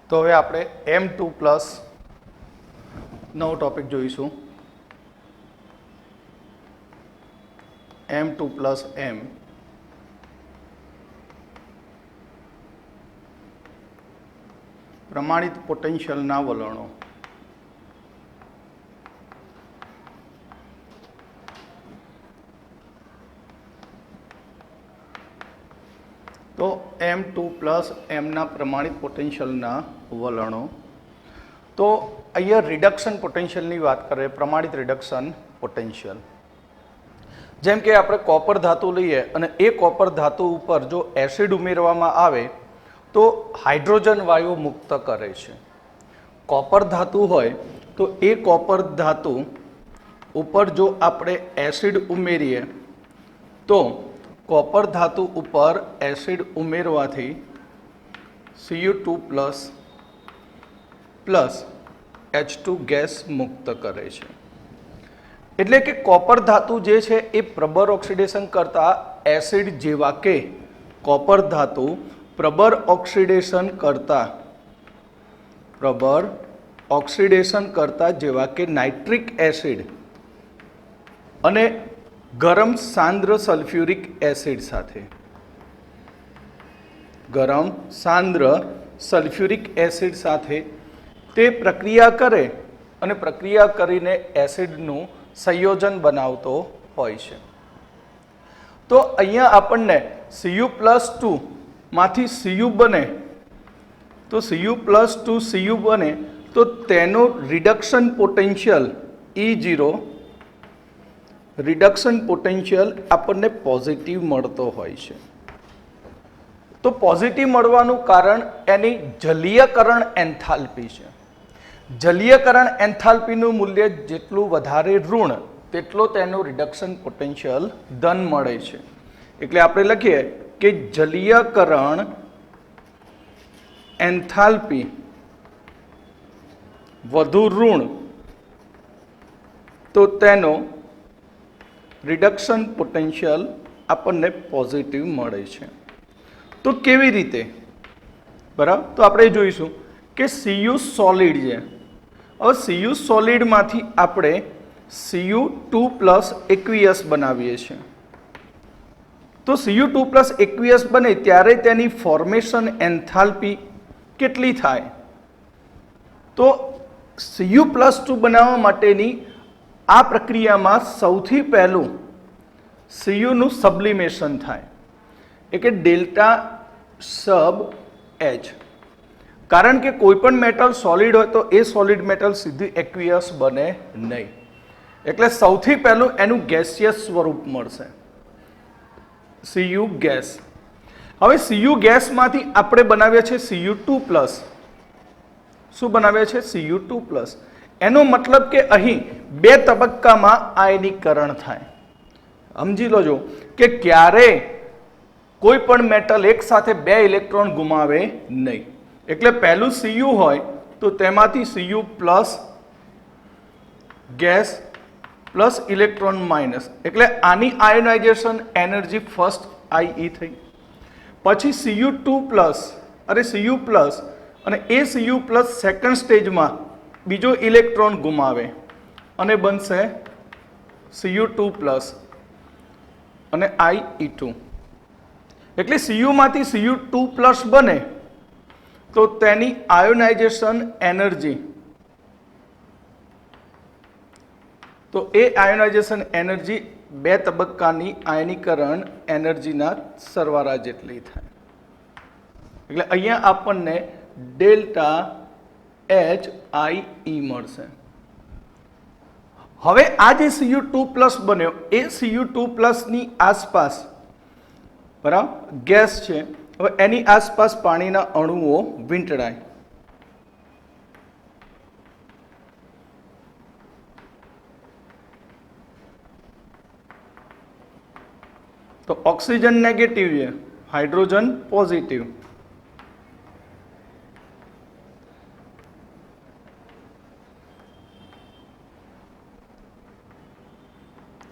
તો હવે આપણે M2+ નવો ટોપિક જોઈશું. M2+M પ્રમાણિત પોટેન્શિયલના વલણો. તો M2+M ના પ્રમાણિત પોટેન્શિયલના વલણો. તો અહીંયા રિડક્શન પોટેન્શિયલની વાત કરીએ, પ્રમાણિત રિડક્શન પોટેન્શિયલ. જેમ કે આપણે કોપર ધાતુ લઈએ અને એ કોપર ધાતુ ઉપર જો એસિડ ઉમેરવામાં આવે તો હાઇડ્રોજન વાયુ મુક્ત કરે છે. કોપર ધાતુ હોય તો એ કોપર ધાતુ ઉપર જો આપણે એસિડ ઉમેરીએ તો કોપર ધાતુ ઉપર એસિડ ઉમેરવાથી Cu2+ H2 ગેસ મુક્ત કરે છે. એટલે કે કોપર ધાતુ જે છે એ પ્રબર ઓક્સિડેશન કરતા એસિડ જેવા કે કોપર ધાતુ પ્રબર ઓક્સિડેશન કરતા જેવા કે નાઇટ્રિક એસિડ અને ગરમ સાંદ્ર સલ્ફ્યુરિક એસિડ સાથે તે પ્રક્રિયા કરે અને પ્રક્રિયા કરીને એસિડનું સંયોજન બનાવતો હોય છે. તો અહીંયા આપણને Cu+2 માંથી Cu બને તો Cu+2 બને તો તેનો reduction potential E0 reduction potential આપણને પોઝિટિવ મળતો હોય છે. તો પોઝિટિવ મળવાનું કારણ એની જલીયકરણ એન્થાલ્પી છે. જલીયકરણ એન્થાલ્પીનું મૂલ્ય જેટલું વધારે ઋણ તેટલો તેનું રિડક્શન પોટેન્શિયલ ધન મળે છે. એટલે આપણે લખીએ કે જલીયકરણ એન્થાલ્પી વધુ ઋણ તો તેનો રિડક્શન પોટેન્શિયલ આપણને પોઝિટિવ મળે છે. તો કેવી રીતે? બરાબર, તો આપણે જોઈશું કે Cu સોલિડ છે. હવે Cu સોલિડમાંથી આપણે Cu2+ એક્વિયસ બનાવીએ છીએ. તો Cu2+ એક્વિયસ બને ત્યારે તેની ફોર્મેશન એન્થાલ્પી કેટલી થાય? તો Cu+2 બનાવવા માટેની આ પ્રક્રિયામાં સૌથી પહેલું Cuનું સબ્લિમેશન થાય, એટલે કે ડેલ્ટા સબ H. કારણ કે કોઈ પણ મેટલ સોલિડ હોય તો એ સોલિડ મેટલ સીધું એક્વિયસ બને નહીં. એટલે સૌથી પહેલું એનું ગેસિયસ સ્વરૂપ મળશે, Cu ગેસ. હવે Cu ગેસમાંથી આપણે બનાવીએ છીએ Cu2+. શું બનાવીએ છીએ? Cu2+. એનો મતલબ કે અહીં બે તબક્કામાં આયનીકરણ થાય. સમજી લોજો કે ક્યારે કોઈ પણ મેટલ એક સાથે બે ઇલેક્ટ્રોન ગુમાવે નહીં. એટલે પહેલું Cu હોય તો તેમાંથી Cu+ gas plus electron minus, એટલે આની આયોનાઇઝેશન એનર્જી ફર્સ્ટ IE થઈ. પછી Cu2+ અને એ Cu+ સેકન્ડ સ્ટેજમાં બીજો ઇલેક્ટ્રોન ગુમાવે અને બનશે Cu2+ અને IE2. એટલે Cu માંથી Cu2+ બને તો તેની આયોનાઇઝેશન એનર્જી, તો એ આયોનાઇઝેશન એનર્જી બે તબક્કાની આયનીકરણ એનર્જીના સરવાળા જેટલી થાય. એટલે અહીંયા આપણને ડેલ્ટા HIE મળશે. હવે આ જે Cu2+ બન્યો એ Cu2+ ની આસપાસ બરાબર ગેસ છે. હવે એની આસપાસ પાણીના અણુઓ વીંટળાય. તો ઓક્સિજન નેગેટિવ છે, હાઇડ્રોજન પોઝિટિવ.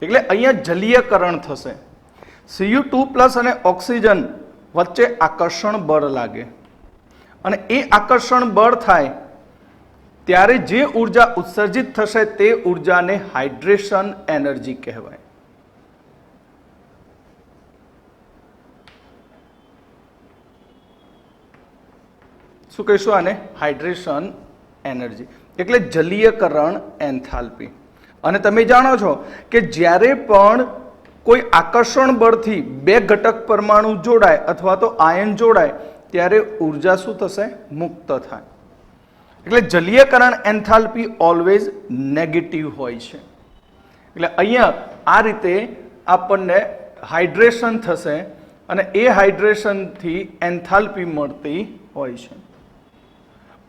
એટલે અહીંયા જલીયકરણ થશે. Cu2+ અને ઓક્સિજન વચ્ચે આકર્ષણ બળ લાગે અને એ આકર્ષણ બળ થાય ત્યારે જે ઉર્જા ઉત્સર્જિત થશે તે ઉર્જાને હાઇડ્રેશન એનર્જી કહેવાય. શું કહીશું આને? હાઇડ્રેશન એનર્જી એટલે જલીયકરણ એન્થાલ્પી. અને તમે જાણો છો કે જ્યારે પણ કોઈ આકર્ષણ બળથી બે ઘટક પરમાણુ જોડાય અથવા તો આયન જોડાય ત્યારે ઉર્જા શું થશે? મુક્ત થાય. એટલે જલીયકરણ એન્થાલ્પી ઓલવેઝ નેગેટિવ હોય છે. એટલે અહીંયા આ રીતે આપણને હાઇડ્રેશન થશે અને એ હાઇડ્રેશનથી એન્થાલ્પી મળતી હોય છે.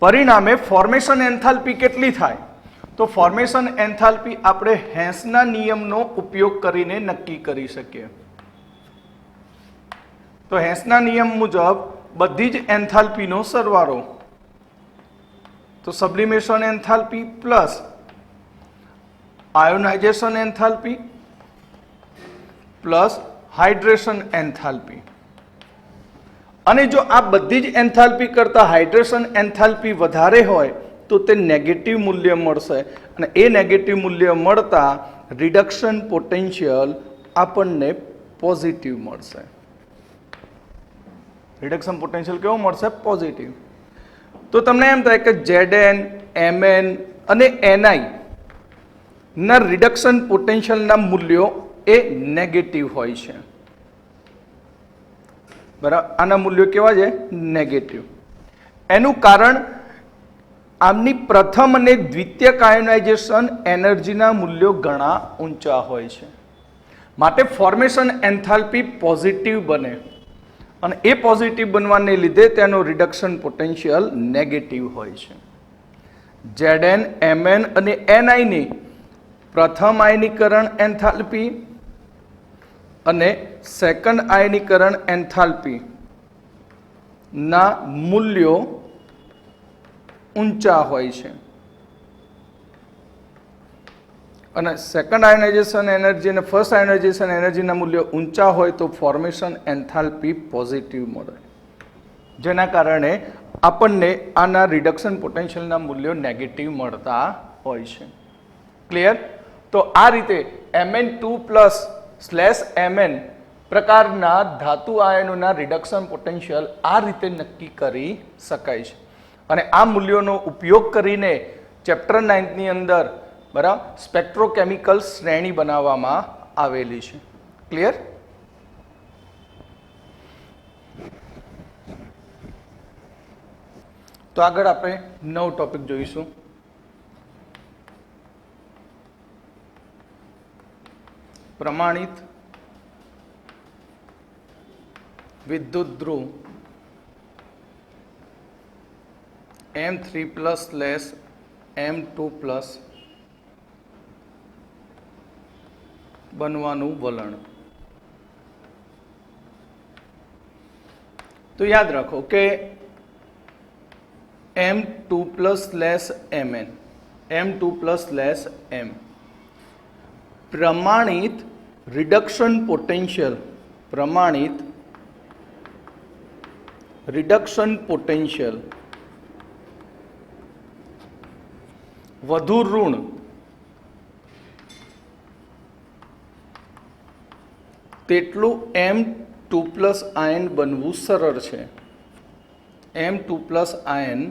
પરિણામે ફોર્મેશન એન્થાલ્પી કેટલી થાય? તો ફોર્મેશન એન્થાલ્પી આપણે હેન્સના નિયમનો ઉપયોગ કરીને નક્કી કરી શકીએ. તો હેન્સના નિયમ મુજબ બધી જ એન્થાલ્પીનો સરવાળો, તો sublimation enthalpy plus ionisation enthalpy plus hydration enthalpy. અને જો આ બધી જ એન્થાલ્પી કરતા હાઇડ્રેશન એન્થાલ્પી વધારે હોય તો તે નેગેટિવ મૂલ્ય મળશે અને એ નેગેટિવ મૂલ્ય મળતા રિડક્શન પોટેન્શિયલ આપણને પોઝિટિવ મળશે. રિડક્શન પોટેન્શિયલ કેવો મળશે? પોઝિટિવ. તો તમને એમ થાય કે Zn, Mn અને Ni ના રિડક્શન પોટેન્શિયલના મૂલ્યો એ નેગેટિવ હોય છે. બરાબર, આના મૂલ્યો કેવા છે? નેગેટિવ. એનું કારણ આમની પ્રથમ અને દ્વિતીયક આયોનાઇઝેશન એનર્જીના મૂલ્યો ઘણા ઊંચા હોય છે. માટે ફોર્મેશન એન્થાલ્પી પોઝિટિવ બને અને એ પોઝિટિવ બનવાને લીધે તેનો રિડક્શન પોટેન્શિયલ નેગેટિવ હોય છે. Zn, Mn અને Ni ની પ્રથમ આયનીકરણ એન્થાલ્પી અને સેકન્ડ આયનીકરણ એન્થાલ્પી ના મૂલ્યો ઊંચા હોય છે. અને સેકન્ડ આયોનાઇઝેશન એનર્જી અને ફર્સ્ટ આયોનાઇઝેશન એનર્જીના મૂલ્યો ઊંચા હોય તો ફોર્મેશન એન્થાલ્પી પોઝિટિવ મળે, જેના કારણે આપણને આના રિડક્શન પોટેન્શિયલના મૂલ્યો નેગેટિવ મળતા હોય છે. ક્લિયર? તો આ રીતે Mn2+/Mn પ્રકારના ધાતુ આયનોના રિડક્શન પોટેન્શિયલ આ રીતે નક્કી કરી શકાય છે. અને આ મૂલ્યોનો ઉપયોગ કરીને ચેપ્ટર 9 ની અંદર બરાબર સ્પેક્ટ્રોકેમિકલ શ્રેણી બનાવવામાં આવેલી છે. ક્લિયર? તો આગળ આપણે નવો ટોપિક જોઈશું. પ્રમાણિત વિદ્યુત ધ્રુવ M3+/M2+ બનવાનું વલણ. તો યાદ રાખો કે M2+/Mn, M2+/M પ્રમાણિત રિડક્શન પોટેન્શિયલ, પ્રમાણિત રિડક્શન પોટેન્શિયલ વધુ ઋણ તેટલું M2+ આયન બનવું સરળ છે. M2+ આયન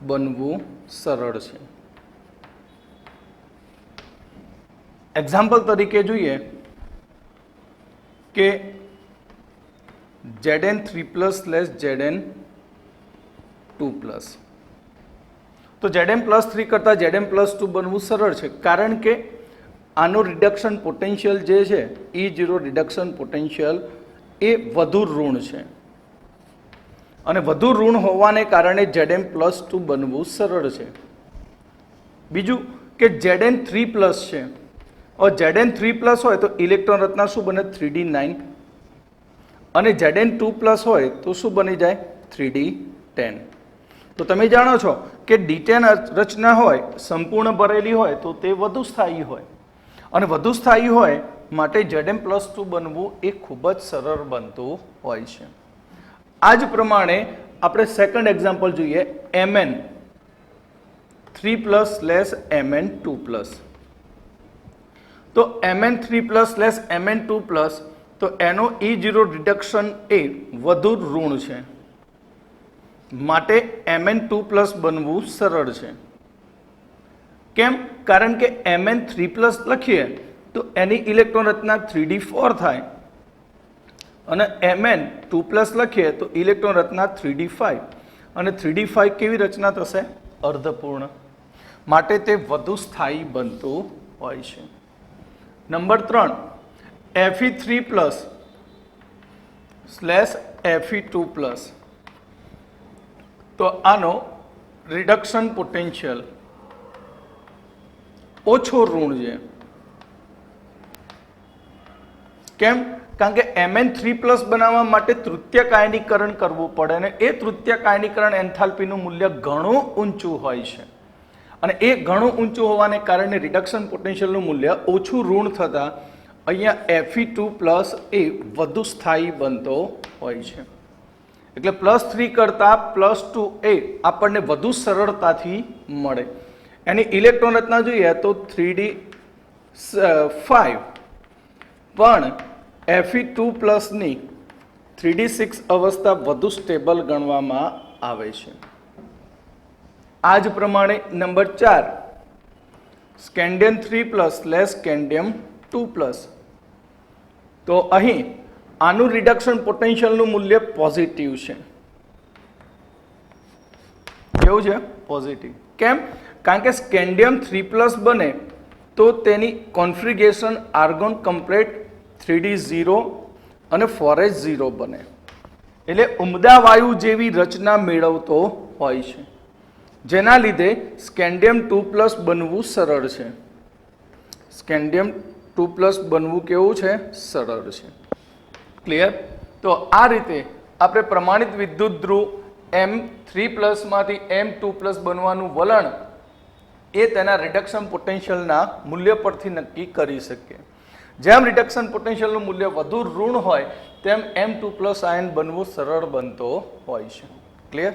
બનવું સરળ છે. એક્ઝામ્પલ તરીકે જોઈએ કે Zn3+/Zn2+. તો Zn+3 કરતાં Zn+2 બનવું સરળ છે, કારણ કે આનો રિડક્શન પોટેન્શિયલ જે છે E0 રિડક્શન પોટેન્શિયલ એ વધુ ઋણ છે અને વધુ ઋણ હોવાને કારણે Zn+2 બનવું સરળ છે. બીજું કે Zn3+ છે, और Zn3+ હોય તો ઇલેક્ટ્રોન રચના શું બને? 3d9. અને Zn2+ હોય તો શું બની જાય? 3d10. તો તમે જાણો છો કે d10 રચના હોય સંપૂર્ણ ભરેલી હોય તો તે વધુ સ્થાયી હોય, અને વધુ સ્થાયી હોય માટે Zn+2 બનવું એ ખૂબ જ સરળ બનતું હોય છે. આ જ પ્રમાણે આપણે સેકન્ડ એક્ઝામ્પલ જોઈએ, Mn3+ Mn2+. તો Mn3+ Mn2+, તો એનો E0 રિડક્શન એ વધુ ઋણ છે, માટે Mn2+ બનવું સરળ છે. કેમ? કારણ કે Mn3+ લખીએ તો એની ઇલેક્ટ્રોન રચના 3d4 થાય અને Mn2+ લખીએ તો ઇલેક્ટ્રોન રચના 3d5, અને 3d5 કેવી રચના થશે? અર્ધપૂર્ણ, માટે તે વધુ સ્થાયી બનતું હોય છે. નંબર 3, Fe3+ Fe2+, તો આનો રિડક્શન પોટેન્શિયલ ઓછો ઋણ છે. કેમ? કારણ કે Mn3+ બનાવવા માટે તૃતીયક આયનીકરણ કરવું પડે અને એ તૃતીયક આયનીકરણ એન્થાલ્પીનું મૂલ્ય ઘણું ઊંચું હોય છે, અને એ ઘણું ઊંચું હોવાને કારણે રિડક્શન પોટેન્શિયલનું મૂલ્ય ઓછું ઋણ થતાં અહીંયા Fe2+ એ વધુ સ્થાયી બનતો હોય છે. એટલે +3 કરતાં +2 એ આપણને વધુ સરળતાથી મળે. એની ઇલેક્ટ્રોન રચના જોઈએ તો 3d5, પણ Fe2+ ની 3d6 અવસ્થા વધુ સ્ટેબલ ગણવામાં આવે છે. આ જ પ્રમાણે નંબર 4, Scandium3+ Scandium2+, તો અહીં આનું રિડક્શન પોટેન્શિયલનું મૂલ્ય પોઝિટિવ છે. કેવું છે? પોઝિટિવ. કેમ? કારણ કે Scandium3+ બને તો તેની કોન્ફિગરેશન આર્ગોન કમ્પ્લેટ 3d0 અને 4s0 બને, એટલે ઉમદા વાયુ જેવી રચના મેળવતો હોય છે, જેના લીધે Scandium2+ બનવું સરળ છે. Scandium2+ બનવું કેવું છે? સરળ છે. ક્લિયર? તો આ રીતે આપણે પ્રમાણિત વિદ્યુત ધ્રુવ M3+ માંથી M2+ બનવાનું વલણ એ તેના રિડક્શન પોટેન્શિયલના મૂલ્ય પરથી નક્કી કરી શકીએ. જેમ રિડક્શન પોટેન્શિયલનું મૂલ્ય વધુ ઋણ હોય તેમ M2+ આયન બનવું સરળ બનતો હોય છે. ક્લિયર?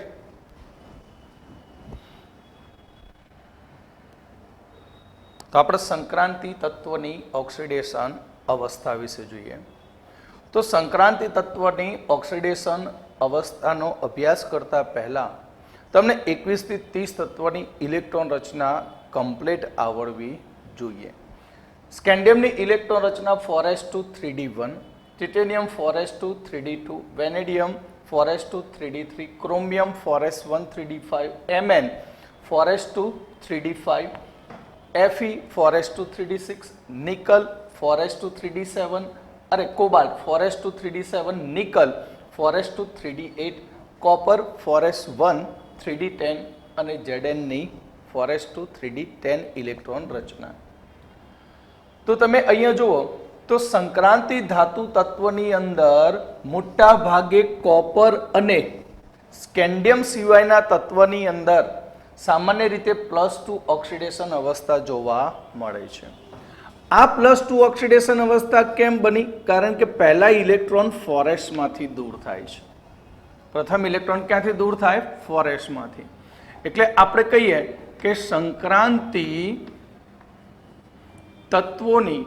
તો આપણે સંક્રાંતિ તત્વની ઓક્સિડેશન અવસ્થા વિશે જોઈએ. તો સંક્રાંતિ તત્વની ઓક્સિડેશન અવસ્થાનો અભ્યાસ કરતા પહેલા તમને 21 થી 30 તત્વની ઇલેક્ટ્રોન રચના કમ્પ્લીટ આવડવી જોઈએ. સ્કેન્ડિયમની ઇલેક્ટ્રોન રચના 4s2 3d1, titanium 4s2 3d2, vanadium 4s2 3d3, chromium 4s1 3d5, Mn 4s2 3d5, Fe 4s2 3d6, nickel 4s2 3d7, cobalt 4s2 3d7, nickel 4s2 3d8, copper 4s1 3d10 અને Zn ની 4s2 3d10 electron રચના. તો તમે અહીંયા જુઓ તો સંક્રાંતિ ધાતુ તત્વની અંદર મોટા ભાગે કોપર અને સ્કેન્ડિયમ સિવાયના તત્વની અંદર સામાન્ય રીતે +2 ઓક્સિડેશન અવસ્થા જોવા મળે છે. આ +2 ઓક્સિડેશન અવસ્થા કેમ બની? કારણ કે પહેલા ઇલેક્ટ્રોન 4s માંથી દૂર થાય છે. પ્રથમ ઇલેક્ટ્રોન ક્યાંથી દૂર થાય? 4s માંથી. એટલે આપણે કહીએ કે સંક્રાંતિ તત્વોની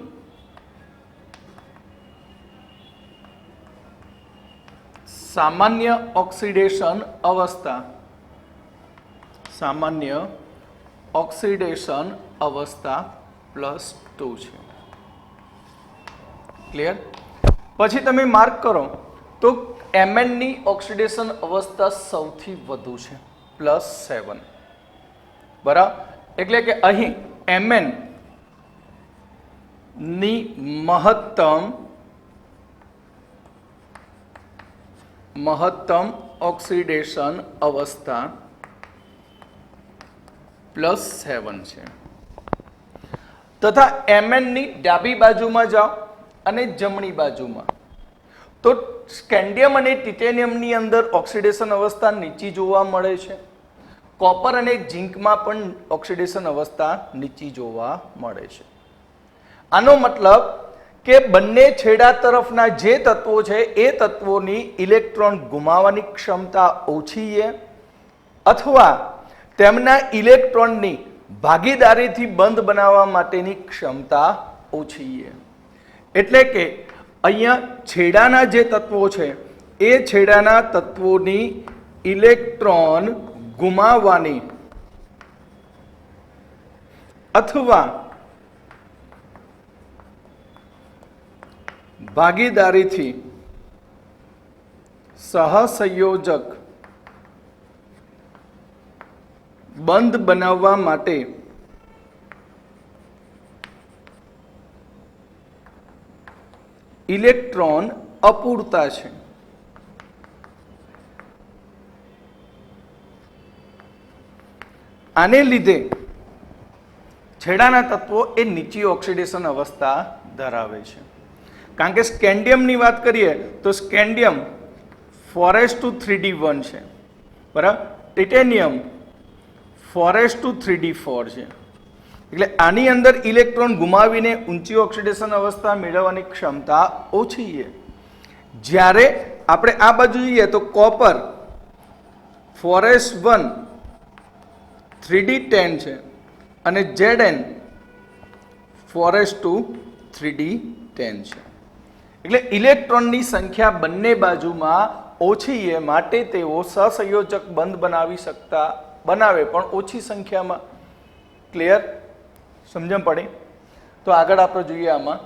સામાન્ય ઓક્સિડેશન અવસ્થા +2 છે. ક્લિયર? પછી તમે માર્ક કરો તો Mn ની ઓક્સિડેશન અવસ્થા સૌથી વધુ છે, +7. બરાબર? એટલે કે અહીં Mn ની મહત્તમ ઓક્સિડેશન અવસ્થા +7 છે. તથા Mn ની ડાબી બાજુમાં જાઓ અને જમણી બાજુમાં તો સ્કેન્ડિયમ અને ટિટેનિયમની અંદર ઓક્સિડેશન અવસ્થા નીચી જોવા મળે છે. કોપર અને ઝિંકમાં પણ ઓક્સિડેશન અવસ્થા નીચી જોવા મળે છે. આનો મતલબ કે બંને છેડા તરફના જે તત્વો છે એ તત્વોની ઇલેક્ટ્રોન ગુમાવવાની ક્ષમતા ઓછી છે અથવા તેમના ઇલેક્ટ્રોનની ભાગીદારીથી બંધ બનાવવા માટેની ક્ષમતા ઓછી છે. એટલે કે અહીંયા છેડાના જે તત્વો છે એ છેડાના તત્વોની ઇલેક્ટ્રોન ગુમાવવાની અથવા ભાગીદારીથી સહસંયોજક બંધ બનાવવા માટે ઇલેક્ટ્રોન અપૂરતા છે. આને લીધે છેડાના તત્વો એ નીચી ઓક્સિડેશન અવસ્થા ધરાવે છે. કારણ કે સ્કેન્ડિયમની વાત કરીએ તો સ્કેન્ડિયમ 4s2 3d1 છે, બરાબર. ટાઇટેનિયમ 4s2 3d4 છે. એટલે આની અંદર ઇલેક્ટ્રોન ગુમાવીને ઊંચી ઓક્સિડેશન અવસ્થા મેળવવાની ક્ષમતા ઓછી છે. જ્યારે આપણે આ બાજુ જોઈએ તો કોપર 4s1 3d10 છે અને Zn 4s2 3d10 છે. એટલે ઇલેક્ટ્રોનની સંખ્યા બંને બાજુમાં ઓછી છે, માટે તેઓ સહસંયોજક બંધ બનાવે પણ ઓછી સંખ્યામાં. ક્લિયર? સમજણ પડી? તો આગળ આપણે જોઈએ આમાં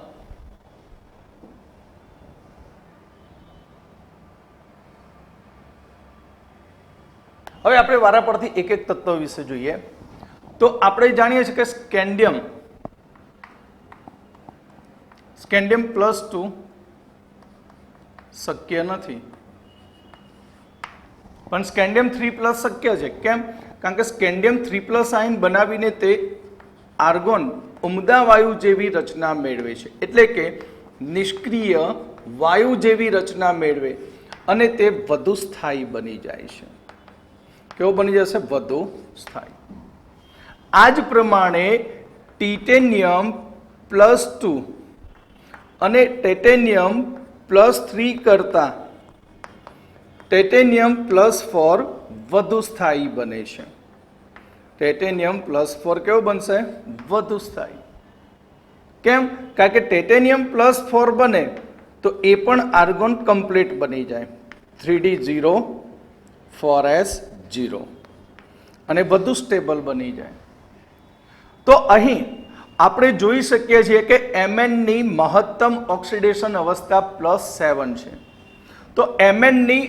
હવે આપણે વારા પરથી એક એક તત્વ વિશે જોઈએ. તો આપણે જાણીએ છીએ કે સ્કેન્ડિયમ +2 શક્ય નથી, પણ સ્કેન્ડિયમ 3+ શક્ય છે. કેમ? કારણ કે સ્કેન્ડિયમ 3+ આયન બનાવીને તે આર્ગોન ઉમદા વાયુ જેવી રચના મેળવે છે. એટલે કે નિષ્ક્રિય વાયુ જેવી રચના મેળવે અને તે વધુ સ્થાયી બની જાય છે. કેવો બની જશે? વધુ સ્થાયી. આ જ પ્રમાણે ટિટેનિયમ +2 અને ટાઇટેનિયમ +3 કરતા ટાઇટેનિયમ +4 વધુ સ્થાયી બને છે. ટાઇટેનિયમ +4 કેવો બનશે? વધુ સ્થાયી. કેમ? કારણ કે ટાઇટેનિયમ +4 બને તો એ પણ આર્ગોન કમ્પ્લીટ બની જાય, 3d0 4s0, અને વધુ સ્ટેબલ બની જાય. તો અહીં આપણે જોઈ શકીએ છીએ કે Mn ની મહત્તમ ઓક્સિડેશન અવસ્થા +7 છે. તો Mn ની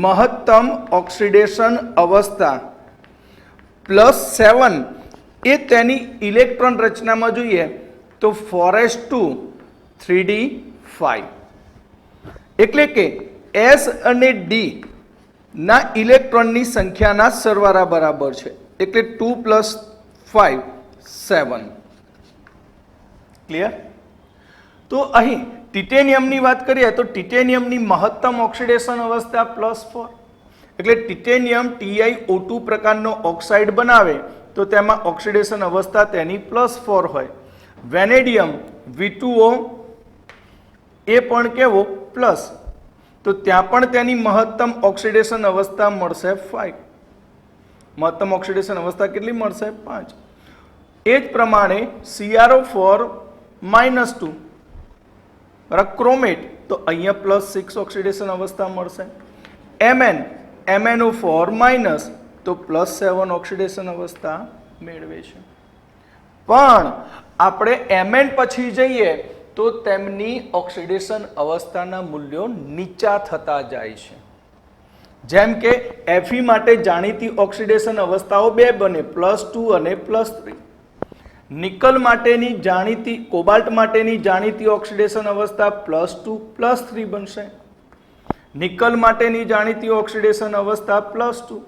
મહત્તમ ઓક્સિડેશન અવસ્થા +7 એ તેની ઇલેક્ટ્રોન રચનામાં જોઈએ તો 4s2 3d5. એટલે કે S અને D ના ઇલેક્ટ્રોનની સંખ્યાના સરવાળા બરાબર છે. એટલે 2 + 5 7. ક્લિયર? તો અહીં ટિટેનિયમની વાત કરીએ તો ટિટેનિયમની મહત્તમ ઓક્સિડેશન અવસ્થા +4. એટલે ટિટેનિયમ TiO2 પ્રકારનો ઓક્સાઇડ બનાવે તો તેમાં ઓક્સિડેશન અવસ્થા તેની +4 હોય. વેનેડિયમ V2O એ પણ કેવો? પ્લસ. તો ત્યાં પણ તેની મહત્તમ ઓક્સિડેશન અવસ્થા મળશે 5. મહત્તમ ઓક્સિડેશન અવસ્થા કેટલી મળશે? 5. એ જ પ્રમાણે CrO4 -2 બરાબર ક્રોમેટ, તો અહીંયા +6 ઓક્સિડેશન અવસ્થા મળશે. MnO4- તો +7 ઓક્સિડેશન અવસ્થા મેળવે છે. પણ આપણે Mn પછી જઈએ તો તેમની ઓક્સિડેશન અવસ્થાના મૂલ્યો નીચા થતા જાય છે. જેમ કે Fe માટે જાણીતી ઓક્સિડેશન અવસ્થાઓ 2 બને, +2 અને +3. નિકલ માટેની જાણીતી કોબાલ્ટ માટેની જાણીતી ઓક્સિડેશન અવસ્થા +2 +3 બનશે. નિકલ માટેની જાણીતી ઓક્સિડેશન અવસ્થા +2,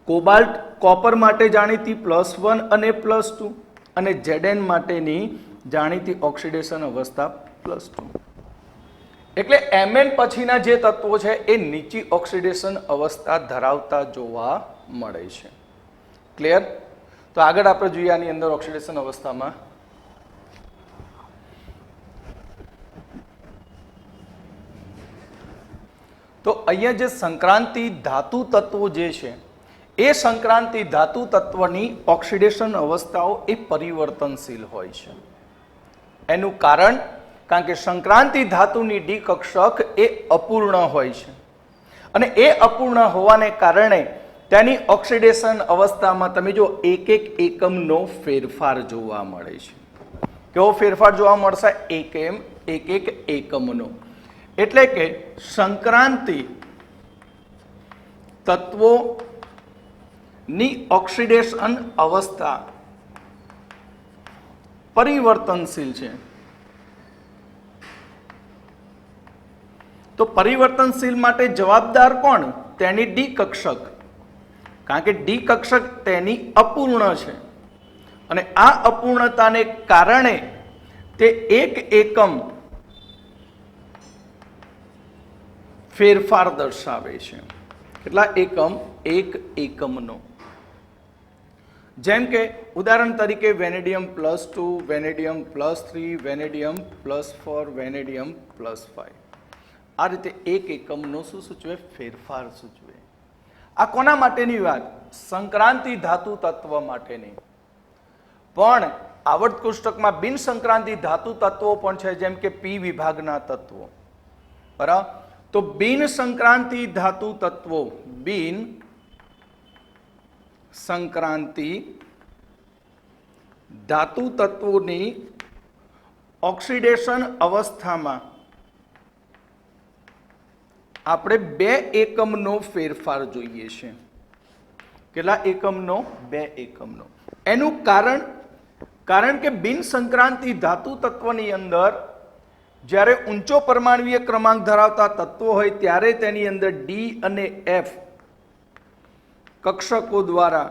કોબાલ્ટ કોપર માટે જાણીતી +1 અને +2, અને Zn માટેની જાણીતી ઓક્સિડેશન અવસ્થા +2. એટલે Mn પછીના જે તત્વો છે એ નીચી ઓક્સિડેશન અવસ્થા ધરાવતા જોવા મળે છે. ક્લિયર? તો આગળ આપણે જોઈએ આની અંદર ઓક્સિડેશન અવસ્થામાં અહીંયા જે સંક્રાંતિ ધાતુ તત્વો જે છે એ સંક્રાંતિ ધાતુ તત્વની ઓક્સિડેશન અવસ્થાઓ એ પરિવર્તનશીલ હોય છે. એનું કારણ કે સંક્રાંતિ ધાતુની ડી કક્ષક એ અપૂર્ણ હોય છે અને એ અપૂર્ણ હોવાને કારણે તેની ઓક્સિડેશન અવસ્થામાં તમે જો એક એકમનો ફેરફાર જોવા મળે છે. કેવો ફેરફાર જોવા મળશે? એક એકમનો. એટલે કે સંક્રાંતિ તત્વોની ઓક્સિડેશન અવસ્થા પરિવર્તનશીલ છે. તો પરિવર્તનશીલ માટે જવાબદાર કોણ? તેની ડી કક્ષક. કારણ કે ડી કક્ષક તેની અપૂર્ણ છે અને આ અપૂર્ણતાને કારણે તે એક એકમ ફેરફાર દર્શાવે છે. કેટલા એકમ? એક એકમનો. જેમ કે ઉદાહરણ તરીકે વેનેડિયમ +2, વેનેડિયમ +3, વેનેડિયમ +4, વેનેડિયમ +5. આ રીતે એક એકમનો શું સૂચવે? ફેરફાર સૂચવે. આ કોના માટેની વાત? સંક્રાંતિ ધાતુ તત્વ માટેની. પણ આવર્ત કોષ્ટકમાં બિન સંક્રાંતિ ધાતુ તત્વો પણ છે, જેમ કે પી વિભાગના તત્વો. બરાબર? તો બિન સંક્રાંતિ ધાતુ તત્વો, બિન સંક્રાંતિ ધાતુ તત્વોની ઓક્સિડેશન અવસ્થામાં આપણે 2 એકમનો ફેરફાર જોઈએ છે. કેટલા એકમનો? 2 એકમનો. એનું કારણ કે બિન સંક્રાંતિ ધાતુ તત્વની અંદર જ્યારે ઊંચો પરમાણ્વીય ક્રમાંક ધરાવતા તત્વો હોય ત્યારે તેની અંદર ડી અને એફ કક્ષકો દ્વારા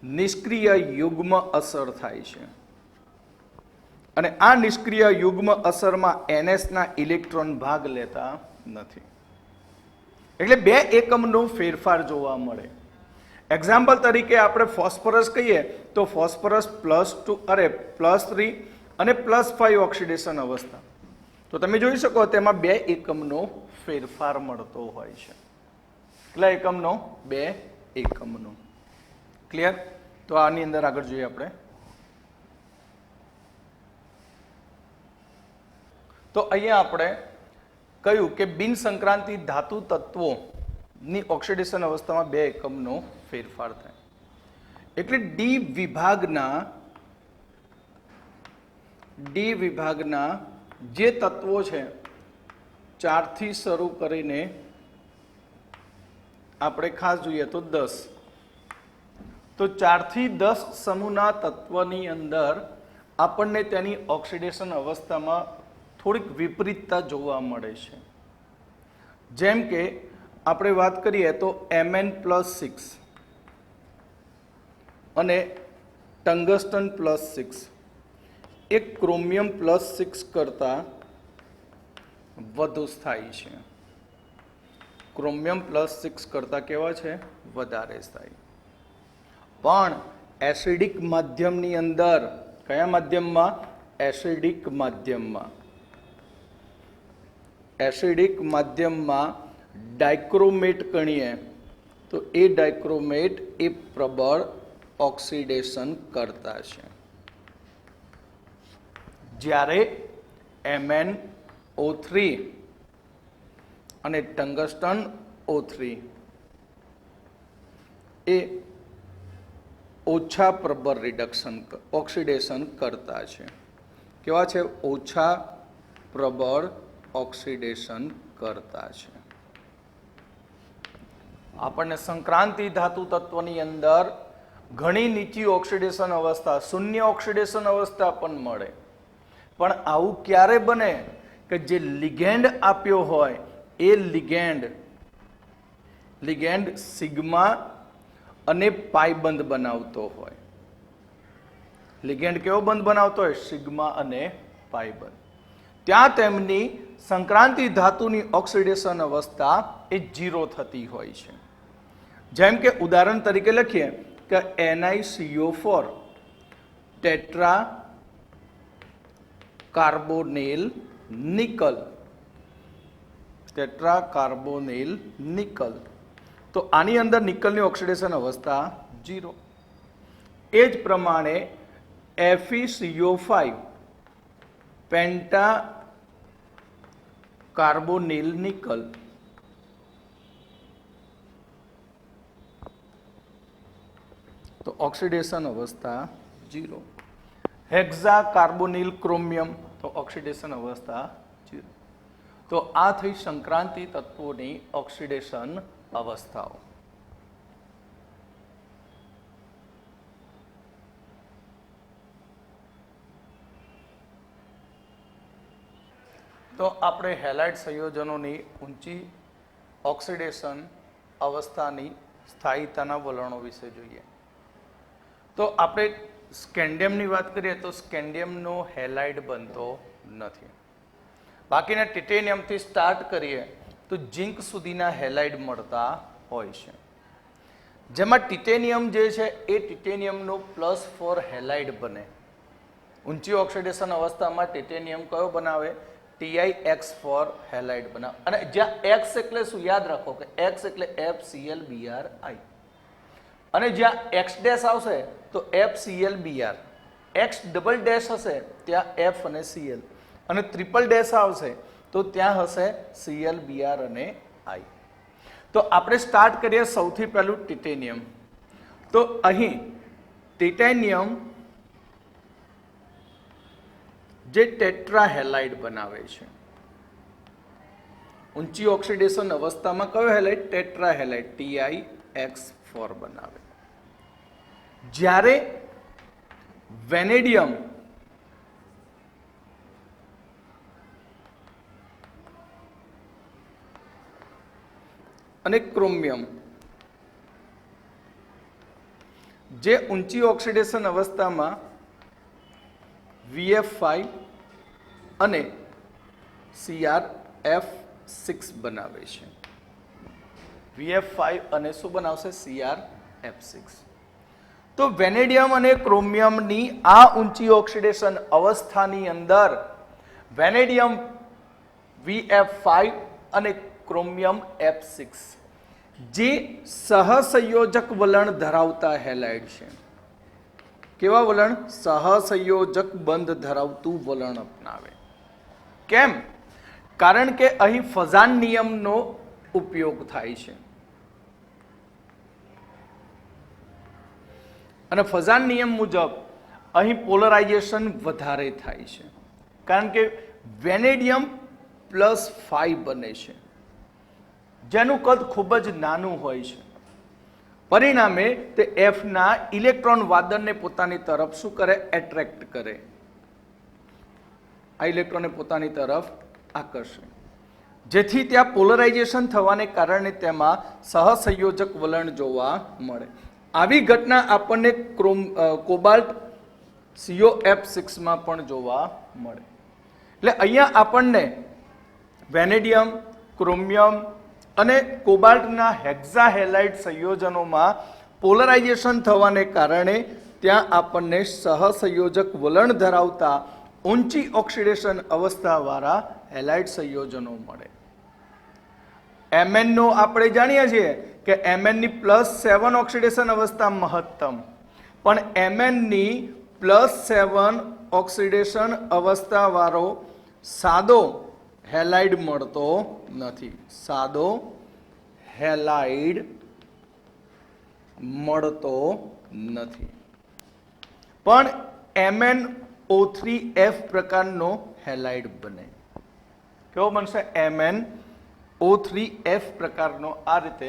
નિષ્ક્રિય યુગ્મ અસર થાય છે અને આ નિષ્ક્રિય યુગ્મ અસરમાં એનએસના ઇલેક્ટ્રોન ભાગ લેતા નથી. એટલે 2 એકમનો ફેરફાર જોવા મળે. એક્ઝામ્પલ તરીકે આપણે ફોસ્ફરસ કહીએ તો ફોસ્ફરસ +3 અને +5 ઓક્સિડેશન અવસ્થા. તો તમે જોઈ શકો તેમાં 2 એકમનો ફેરફાર મળતો હોય છે. કેટલા એકમનો? 2 એકમનો. ક્લિયર? તો આની અંદર આગળ જોઈએ આપણે. તો અહીંયા આપણે કહ્યું કે બિન સંક્રાંતિ ધાતુ તત્વોની ઓક્સિડેશન અવસ્થામાં 2 એકમનો ફેરફાર થાય. એટલે ડી વિભાગના જે તત્વો છે 4 થી શરૂ કરીને આપણે ખાસ જોઈએ તો 10, તો 4 થી 10 સમૂહના તત્વની અંદર આપણને તેની ઓક્સિડેશન અવસ્થામાં થોડીક વિપરીતતા જોવા મળે છે. જેમ કે આપણે વાત કરીએ તો Mn+6 અને ટંગસ્ટન +6 એ ક્રોમિયમ +6 કરતાં વધુ સ્થાયી છે. ક્રોમિયમ +6 કરતાં કેવા છે? વધારે સ્થાયી. પણ એસિડિક માધ્યમની અંદર, કયા માધ્યમમાં? એસિડિક માધ્યમમાં. એસિડિક માધ્યમમાં ડાયક્રોમેટ ગણીએ તો એ ડાયક્રોમેટ એ પ્રબળ ઓક્સિડેશન કરતા છે. જ્યારે MnO3 અને ટંગસ્ટન O3 એ ઓછા પ્રબળ ઓક્સિડેશન કરતા છે. કેવા છે? ઓછા પ્રબળ ઓક્સિડેશન કરતા છે. આપણને સંક્રાંતિ ધાતુ તત્વની અંદર ઘણી નીચી ઓક્સિડેશન અવસ્થા, શૂન્ય ઓક્સિડેશન અવસ્થા પણ મળે. પણ આવું ક્યારે બને કે જે લિગેન્ડ આપ્યો હોય એ લિગેન્ડ સિગ્મા અને પાઈ બંધ બનાવતો હોય. લિગેન્ડ કેવો બંધ બનાવતો હોય? સિગ્મા અને પાઈ બંધ. ત્યાં તેમની સંક્રાંતિ ધાતુની ઓક્સિડેશન અવસ્થા એ 0 થતી હોય છે. જેમ કે ઉદાહરણ તરીકે લખીએ કે NiCO4 ટેટ્રા કાર્બોનેલ નિકલ. ટેટ્રાકાર્બોનિલ નિકલ. તો આની અંદર નિકલની ઓક્સિડેશન અવસ્થા 0. એ જ પ્રમાણે FeCO5 પેન્ટા કાર્બોનિલ નિકલ, તો ઓક્સિડેશન અવસ્થા 0. હેક્ઝા કાર્બોનિલ ક્રોમિયમ, તો ઓક્સિડેશન અવસ્થા 0. તો આ થઈ સંક્રાંતિ તત્વોની ઓક્સિડેશન અવસ્થાઓ. તો આપણે હેલાઇડ સંયોજનોની ઊંચી ઓક્સિડેશન અવસ્થાની સ્થાયીતાના વલણો વિશે જોઈએ. તો આપણે સ્કેન્ડિયમની વાત કરીએ તો સ્કેન્ડિયમનો હેલાઇડ બનતો નથી. બાકીના ટિટેનિયમથી સ્ટાર્ટ કરીએ તો ઝિંક સુધીના હેલાઇડ મળતા હોય છે. જેમાં ટિટેનિયમ જે છે એ ટિટેનિયમનો +4 હેલાઇડ બને. ઊંચી ઓક્સિડેશન અવસ્થામાં ટિટેનિયમ કયો બનાવે? TiX4 હેલાઇડ બનાવે. અને જ્યાં X એટલે શું યાદ રાખો કે X એટલે FClBrI, અને જ્યાં X ડેશ આવશે તો FClBr, X ડબલ ડેશ હશે ત્યાં F અને Cl, અને ટ્રિપલ ડેશ આવશે તો ત્યાં હશે ClBr અને I. તો આપણે સ્ટાર્ટ કરીએ સૌથી પહેલું ટિટેનિયમ. તો અહીં ટિટેનિયમ જે ટેટ્રાહેલાઇડ બનાવે છે. ઊંચી ઓક્સિડેશન અવસ્થામાં કયો હેલાઇડ? ટેટ્રાહેલાઇડ TiX4 બનાવે. જ્યારે વેનેડિયમ અને ક્રોમિયમ જે ઊંચી ઓક્સિડેશન અવસ્થામાં VF5 અને CrF6 બનાવે છે. VF5 અને શું બનાવશે? CrF6. તો વેનેડિયમ અને ક્રોમિયમની આ ઊંચી ઓક્સિડેશન અવસ્થાની અંદર વેનેડિયમ VF5 અને ક્રોમિયમ F6 જે સહસંયોજક વલણ ધરાવતા હેલાઇડ છે. કેવા વલણ? સહસંયોજક બંધ ધરાવતું વલણ અપનાવે. કેમ? કારણ કે અહીં ફઝાન નિયમનો ઉપયોગ થાય છે. અને ફઝાન નિયમ મુજબ અહીં પોલરાઇઝેશન વધારે થાય છે, કારણ કે વેનેડિયમ +5 બને છે જેનું કદ ખૂબ જ નાનું હોય છે. પરિણામે તે Fના ઇલેક્ટ્રોન વાદળને પોતાની તરફ શું કરે? એટ્રેક્ટ કરે. આ ઇલેક્ટ્રોનને પોતાની તરફ આકર્ષે, જેથી ત્યાં પોલરાઇઝેશન થવાને કારણે તેમાં સહસંયોજક વલણ જોવા મળે. આવી ઘટના આપણને કોબાલ્ટ COF6 માં પણ જોવા મળે. એટલે અહીંયા આપણને વેનેડિયમ, ક્રોમિયમ અને કોબાલ્ટના હેક્ઝાહેલાઇડ સંયોજનોમાં પોલરાઇઝેશન થવાને કારણે ત્યાં આપણને સહસંયોજક વલણ ધરાવતા ઊંચી ઓક્સિડેશન અવસ્થાવાળા હેલાઇડ સંયોજનો મળે. Mn નો આપણે જાણીએ છીએ કે Mn ની +7 ઓક્સિડેશન અવસ્થા મહત્તમ, પણ Mn ની +7 ઓક્સિડેશન અવસ્થાવાળો સાદો હેલાઇડ મળતો નથી. સાદો હેલાઇડ મળતો નથી, પણ MnO3F પ્રકારનો હેલાઇડ બને. કેવો બનશે? MnO3F પ્રકારનો આ રીતે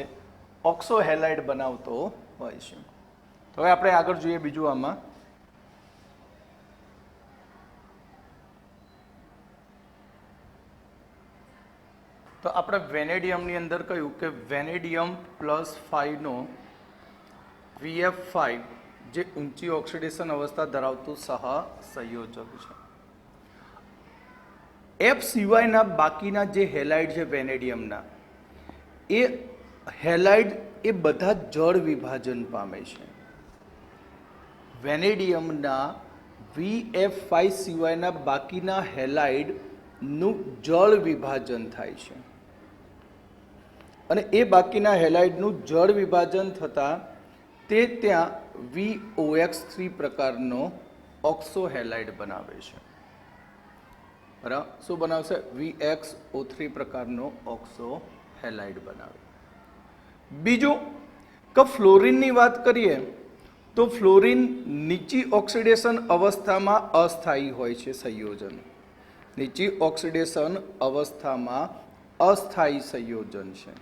ઓક્સો હેલાઇડ બનાવતો હોય છે. તો હવે આપણે આગળ જોઈએ બીજું આમાં. તો આપણે વેનેડિયમની અંદર કહ્યું કે વેનેડિયમ +5 નો VF5 જે ઊંચી ઓક્સિડેશન અવસ્થા ધરાવતું સહસંયોજક છે. F સિવાયના બાકીના જે હેલાઇડ છે વેનેડિયમના, એ હેલાઇડ એ બધા જળ વિભાજન પામે છે. વેનેડિયમના VF5 સિવાયના બાકીના હેલાઇડનું જળ વિભાજન થાય છે. અને એ બાકીના હેલાઇડનું જળ વિભાજન થતાં તે ત્યાં VOX3 પ્રકારનો ઓક્સો હેલાઇડ બનાવે છે. બરાબર, શું બનાવશે? VXO3 પ્રકારનો ઓક્સો હેલાઇડ બનાવે. બીજું કે ફ્લોરિનની વાત કરીએ તો ફ્લોરિન નીચી ઓક્સિડેશન અવસ્થામાં અસ્થાયી હોય છે સંયોજન. નીચી ઓક્સિડેશન અવસ્થામાં અસ્થાયી સંયોજન છે.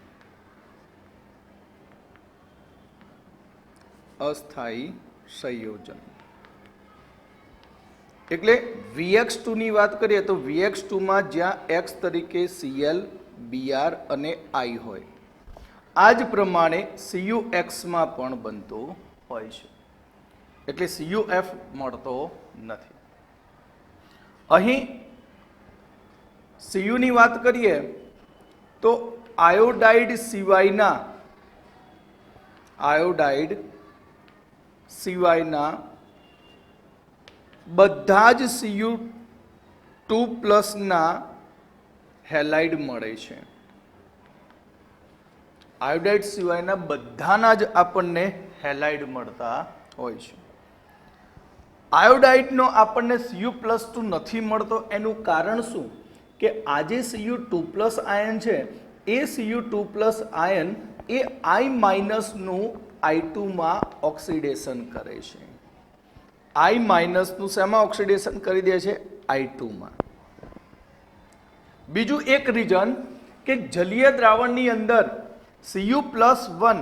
અસ્થાયી સંયોજન એટલે VX2 ની વાત કરીએ તો VX2 માં જ્યાં X તરીકે Cl, Br અને I હોય, આ જ પ્રમાણે CuX માં પણ બનતો હોય છે, એટલે CuF મળતો નથી. અહીં Cu ની વાત કરીએ તો આયોડાઇડ સિવાયના બધા જ Cu2+ ના હેલાઇડ મળે છે. આયોડાઇડ સિવાયના બધાના જ આપણને હેલાઇડ મળતા હોય છે. આયોડાઇડનો આપણને Cu+2 નથી મળતો, એનું કારણ શું? કે આ જે Cu2+ આયન છે એ Cu2+ આયન એ I- નું I2 માં ઓક્સિડેશન કરે છે. I- નું શેમાં ઓક્સિડેશન કરી દે છે? I2 માં. બીજું એક રીઝન કે જલીય દ્રાવણની અંદર Cu+1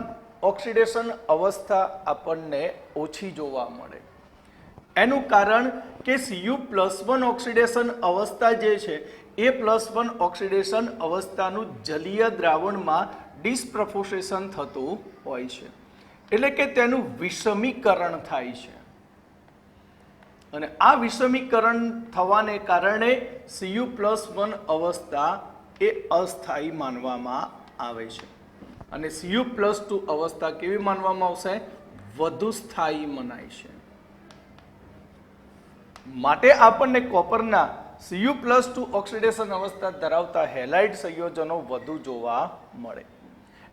ઓક્સિડેશન અવસ્થા આપણને ઓછી જોવા મળે. એનું કારણ કે Cu+1 ઓક્સિડેશન અવસ્થા જે છે એ +1 ઓક્સિડેશન અવસ્થાનું જલીય દ્રાવણમાં ડિસ્પ્રપોર્શન થતું હોય છે, એટલે કે તેનું વિષમીકરણ થાય છે. અને આ વિષમીકરણ થવાને કારણે Cu+1 અવસ્થા એ અસ્થાયી માનવામાં આવે છે અને Cu+2 અવસ્થા કેવી માનવામાં આવશે? વધુ સ્થાયી મનાય છે. માટે આપણને કોપરના Cu+2 ઓક્સિડેશન અવસ્થા ધરાવતા હેલાઇડ સંયોજનો વધુ જોવા મળે.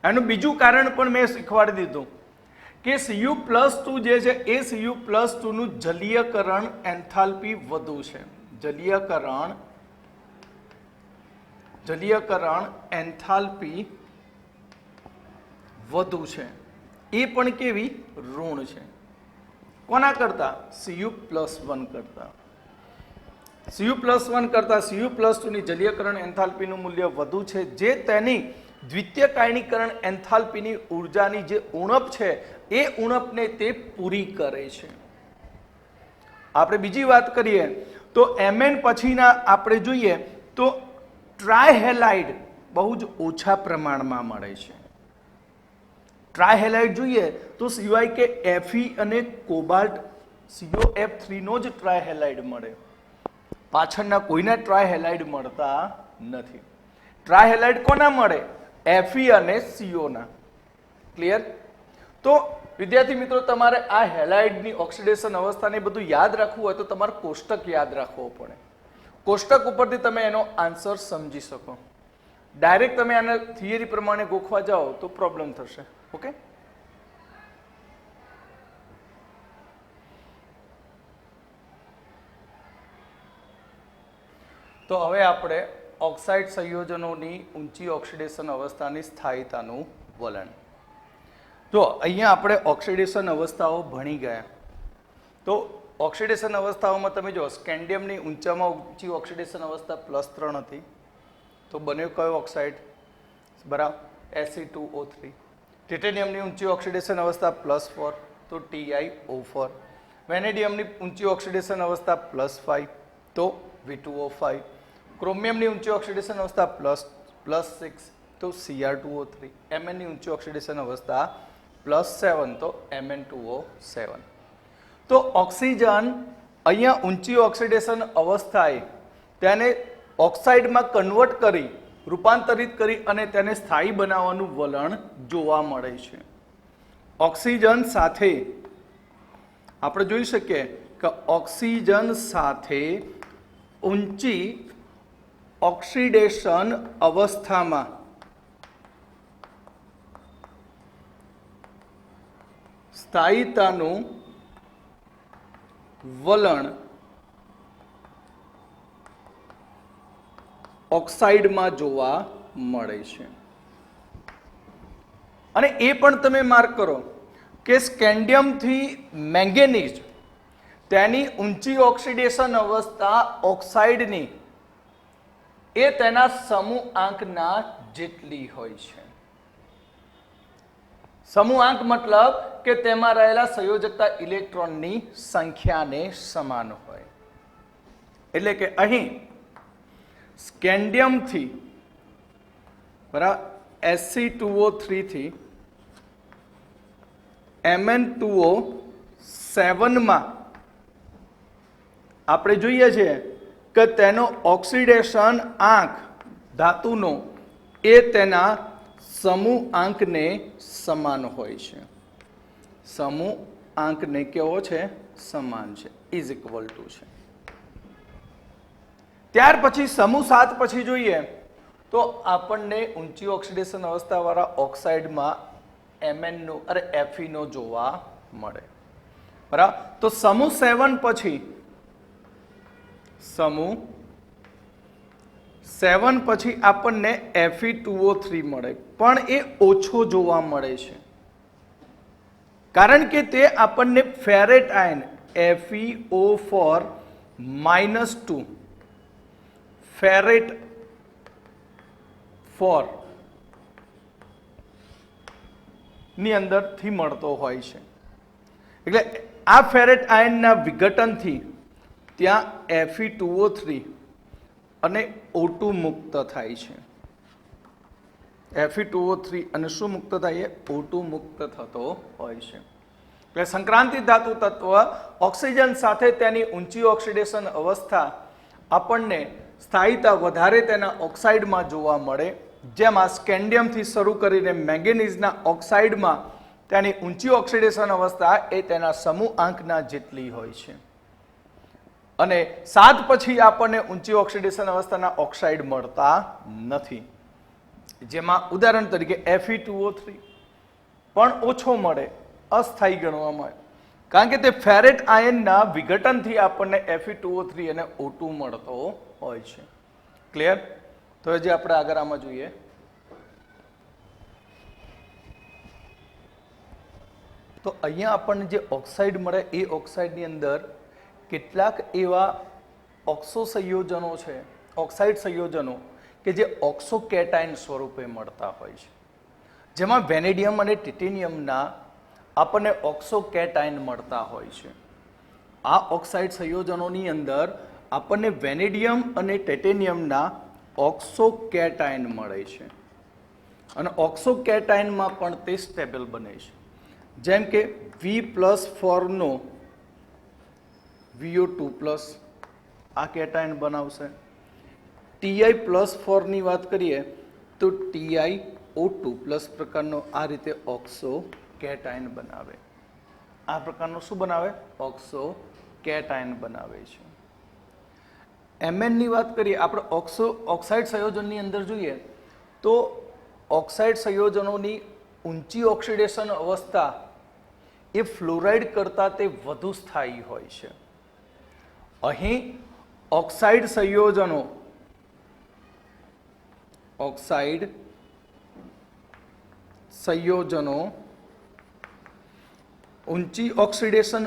એનું બીજું કારણ પણ મેં શીખવાડી દીધું કે Cu+2 જે છે એ Cu+2 નું જલીયકરણ એન્થાલ્પી વધુ છે. જલીયકરણ એન્થાલ્પી વધુ છે. એ પણ કેવી? ઋણ છે. કોના કરતા? Cu+1 કરતા. Cu+1 કરતા Cu+2 ની જલીયકરણ એન્થાલ્પીનું મૂલ્ય વધુ છે, જે તેની દ્વિતીયકાયનીકરણ એન્થાલ્પીની ઉર્જાની જે ઉણપ છે એ ઉણપને તે પૂરી કરે છે. આપણે બીજી વાત કરીએ તો Mn પછીના આપણે જોઈએ તો ટ્રાયહેલાઇડ બહુ જ ઓછા પ્રમાણમાં મળે છે. ટ્રાયહેલાઇડ જોઈએ તો સિવાય કે Fe અને કોબાલ્ટ COF3 નો જ ટ્રાયહેલાઇડ મળે, પાછળના કોઈના ટ્રાયહેલાઇડ મળતા નથી. ટ્રાયહેલાઇડ કોના મળે? Fe અને CO ના. ક્લિયર? તો વિદ્યાર્થી મિત્રો, તમારે આ હેલાઇડની ઓક્સિડેશન અવસ્થાને બધું યાદ રાખવું હોય તો તમારે કોષ્ટક યાદ રાખવો પડે. કોષ્ટક ઉપરથી તમે એનો આન્સર સમજી શકો. ડાયરેક્ટ તમે આને થિયરી પ્રમાણે ગોખવા જાઓ તો પ્રોબ્લેમ થશે. ઓકે? તો હવે આપણે ઓક્સાઇડ સંયોજનોની ઊંચી ઓક્સિડેશન અવસ્થાની સ્થાયીતાનું વલણ. તો અહીંયા આપણે ઓક્સિડેશન અવસ્થાઓ ભણી ગયા. તો ઓક્સિડેશન અવસ્થાઓમાં તમે જો સ્કેન્ડિયમની ઊંચામાં ઊંચી ઓક્સિડેશન અવસ્થા +3 હતી, તો બન્યો કયો ઓક્સાઇડ? બરાબર, Fe2O3. ટિટેનિયમની ઊંચી ઓક્સિડેશન અવસ્થા +4, તો TiO4. વેનેડિયમની ઊંચી ઓક્સિડેશન અવસ્થા +5, તો V2O5. ક્રોમિયમની ઊંચી ઓક્સિડેશન અવસ્થા +6, તો Cr2O3. Mnની ઊંચી ઓક્સિડેશન અવસ્થા +7, તો Mn2O7. તો ઓક્સિજન અહીંયા ઊંચી ઓક્સિડેશન અવસ્થાએ તેને ઓક્સાઇડમાં કન્વર્ટ કરી, રૂપાંતરિત કરી અને તેને સ્થાયી બનાવવાનું વલણ જોવા મળે છે. ઓક્સિજન સાથે આપણે જોઈ શકીએ કે ઓક્સિજન સાથે ઊંચી ઓક્સિડેશન અવસ્થામાં સ્થાયીતાનું વલણ ઓક્સાઇડમાં જોવા મળે છે. અને એ પણ તમે માર્ક કરો કે સ્કેન્ડિયમથી મેંગેનીઝ તેની ઊંચી ઓક્સિડેશન અવસ્થા ઓક્સાઇડની એ તેના સમૂહાંકના જેટલી હોય છે. સમૂહાંક મતલબ કે તેમાં રહેલા સંયોજકતા ઇલેક્ટ્રોનની સંખ્યાને સમાન હોય. એટલે કે અહીં સ્કેન્ડિયમથી બરાબર Sc2O3 થી Mn2O7 માં આપણે જોઈએ છીએ કે તેનો ઓક્સિડેશન આંક ધાતુનો એ તેના સમૂહાંકને સમાન હોય છે. સમૂહાંકને કેવો છે? સમાન છે, ઇઝ ઇક્વલ ટુ છે. ત્યાર પછી સમૂહ 7 પછી જોઈએ તો આપણને ઊંચી ઓક્સિડેશન અવસ્થાવાળા ઓક્સાઇડમાં Mn નો Fe નો જોવા મળે. બરાબર. તો સમૂહ 7 પછી આપણને Fe2O3 મળે, પણ એ ઓછો જોવા મળે છે કારણ કે તે આપણને ફેરેટ આયન FeO4-2 ફેરેટ 4 ની અંદરથી મળતો હોય છે. એટલે આ ફેરેટ આયનના વિઘટનથી ત્યાં Fe2O3 અને O2 મુક્ત થાય છે. Fe2O3 અને શું મુક્ત થાય? O2 મુક્ત થતો હોય છે. એટલે સંક્રાંતિ ધાતુ તત્વ ઓક્સિજન સાથે તેની ઊંચી ઓક્સિડેશન અવસ્થા આપણને સ્થાયીતા વધારે તેના ઓક્સાઇડમાં જોવા મળે, જેમાં સ્કેન્ડિયમથી શરૂ કરીને મેંગેનીઝના ઓક્સાઇડમાં તેની ઊંચી ઓક્સિડેશન અવસ્થા એ તેના સમૂહાંકના જેટલી હોય છે. અને 7 પછી આપણને ઊંચી ઓક્સિડેશન અવસ્થાના ઓક્સાઇડ મળતા નથી, જેમાં ઉદાહરણ તરીકે Fe2O3 પણ ઓછો મળે, અસ્થાયી ગણવામાં આવે, કારણ કે તે ફેરેટ આયનના વિઘટનથી આપણને Fe2O3 અને O2 મળતો હોય છે. ક્લિયર? તો હજી આપણે આગળ આમાં જોઈએ. તો અહીંયા આપણને જે ઓક્સાઇડ મળે એ ઓક્સાઇડની અંદર કેટલાક એવા ઓક્સો સંયોજનો છે, ઓક્સાઇડ સંયોજનો કે જે ઓક્સોકેટાઇન સ્વરૂપે મળતા હોય છે, જેમાં વેનેડિયમ અને ટિટેનિયમના આપણને ઓક્સોકેટાઇન મળતા હોય છે. આ ઓક્સાઇડ સંયોજનોની અંદર આપણને વેનેડિયમ અને ટાઇટેનિયમના ઓક્સોકેટાઇન મળે છે. અને ઓક્સોકેટાઇનમાં પણ તે સ્ટેબલ બને છે, જેમ કે V+4 નો VO2+ આ કેટાઇન બનાવશે. Ti+4 ની વાત કરીએ તો TiO2+ પ્રકારનો આ રીતે ઓક્સોકેટાઇન બનાવે. આ પ્રકારનો શું બનાવે? ઓક્સોકેટાઇન બનાવે છે. Mn ની વાત કરીએ આપણે ઓક્સાઇડ સંયોજનની અંદર જોઈએ તો ઓક્સાઇડ સંયોજનોની ઊંચી ઓક્સિડેશન અવસ્થા એ ફ્લોરાઇડ કરતાં તે વધુ સ્થાયી હોય છે. અહીં ઓક્સાઇડ સંયોજનો ઊંચી ઓક્સિડેશન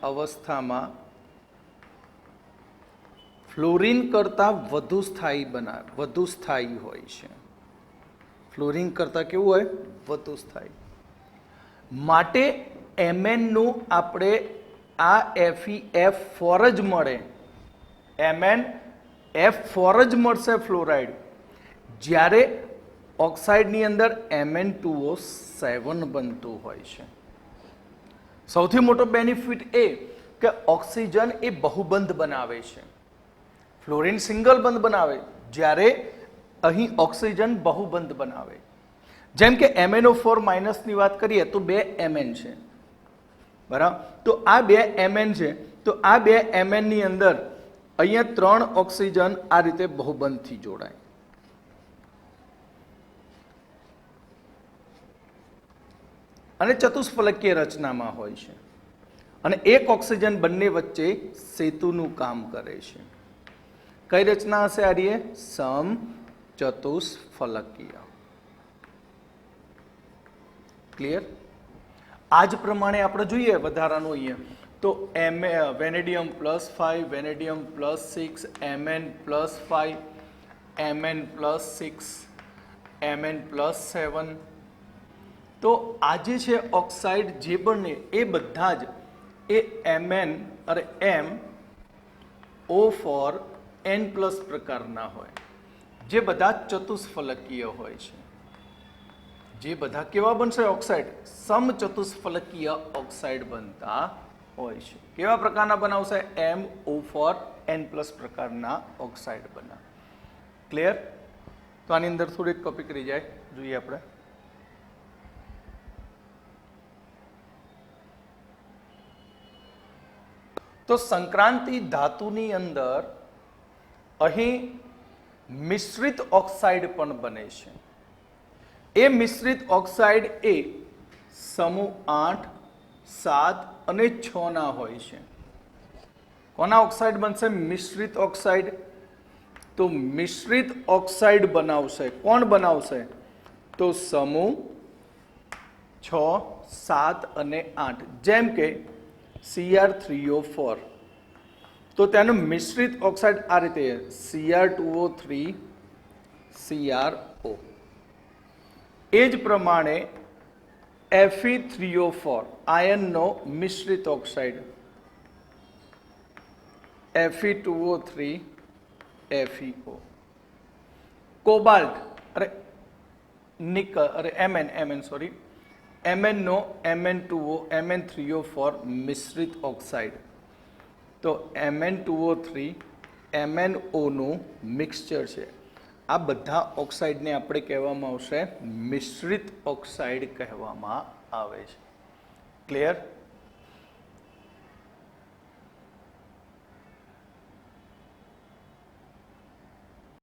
અવસ્થામાં ફ્લોરિન કરતાં વધુ સ્થાયી હોય છે. ફ્લોરિન કરતાં કેવું હોય? વધુ સ્થાયી. માટે Mn નું આપણે આ FeF4 જ મળે. Mn F4 જ મળશે ફ્લોરાઇડ, જ્યારે ઓક્સાઇડની અંદર Mn2O7 બનતું હોય છે. સૌથી મોટો બેનિફિટ એ કે ઓક્સિજન એ બહુબંધ બનાવે છે. ફ્લોરિન સિંગલ બંધ બનાવે, જ્યારે અહીં ઓક્સિજન બહુબંધ બનાવે. જેમ કે MnO4- ની વાત કરીએ તો 2 Mn છે, બરાબર. તો આ 2 Mn છે, તો આ 2 Mn ની અંદર અહીંયા 3 ઓક્સિજન આ રીતે બહુબંધથી જોડાય. અને ચતુષ્ફલકીય રચનામાં હોય છે અને એક ઓક્સિજન બંને વચ્ચે સેતુનું કામ કરે છે. કઈ રચના હશે આર્ય? સમ ચતુષ્ફલકીય. ક્લિયર? આ જ પ્રમાણે આપણે જોઈએ વધારાનું અહીંયા તો vanadium +5, vanadium +6, Mn +5, Mn +6, Mn +7. તો આ જે છે ઓક્સાઇડ જે બને એ બધા જ એ Mn અરે MO4N+ પ્રકારના હોય, જે બધા ચતુષ્ફલકીય હોય છે. જે બધા કેવા બનશે ઓક્સાઇડ? સમચતુષ્ફલકીય ઓક્સાઇડ બનતા હોય છે. કેવા પ્રકારના બનાવશે? MO4N+ પ્રકારના ઓક્સાઇડ બનાવે. ક્લિયર? તો આની અંદર થોડીક ટોપિક રહી જાય, જોઈએ આપણે. તો સંક્રાંતિ ધાતુની અંદર અહીં મિશ્રિત ઓક્સાઇડ પણ બને છે. એ મિશ્રિત ઓક્સાઇડ એ સમૂહ 8, 7 અને 6 ના હોય છે. કોના ઓક્સાઇડ બનશે? મિશ્રિત ઓક્સાઇડ. તો મિશ્રિત ઓક્સાઇડ બનાવશે કોણ? બનાવશે તો સમૂહ 6, 7 અને 8, જેમ કે Cr3O4. તો તેનું મિશ્રિત ઓક્સાઇડ આ રીતે Cr2O3, CrO. એ જ પ્રમાણે Fe3O4 આયનનો મિશ્રિત oxide, Fe2O3, FeO. Cobalt Mn નો Mn2O, Mn3O4 મિશ્રિત ઓક્સાઇડ. તો Mn2O3, MnO નું મિક્સચર છે. આ બધા ઓક્સાઇડને આપણે કહેવામાં આવશે મિશ્રિત ઓક્સાઇડ કહેવામાં આવે છે. ક્લિયર?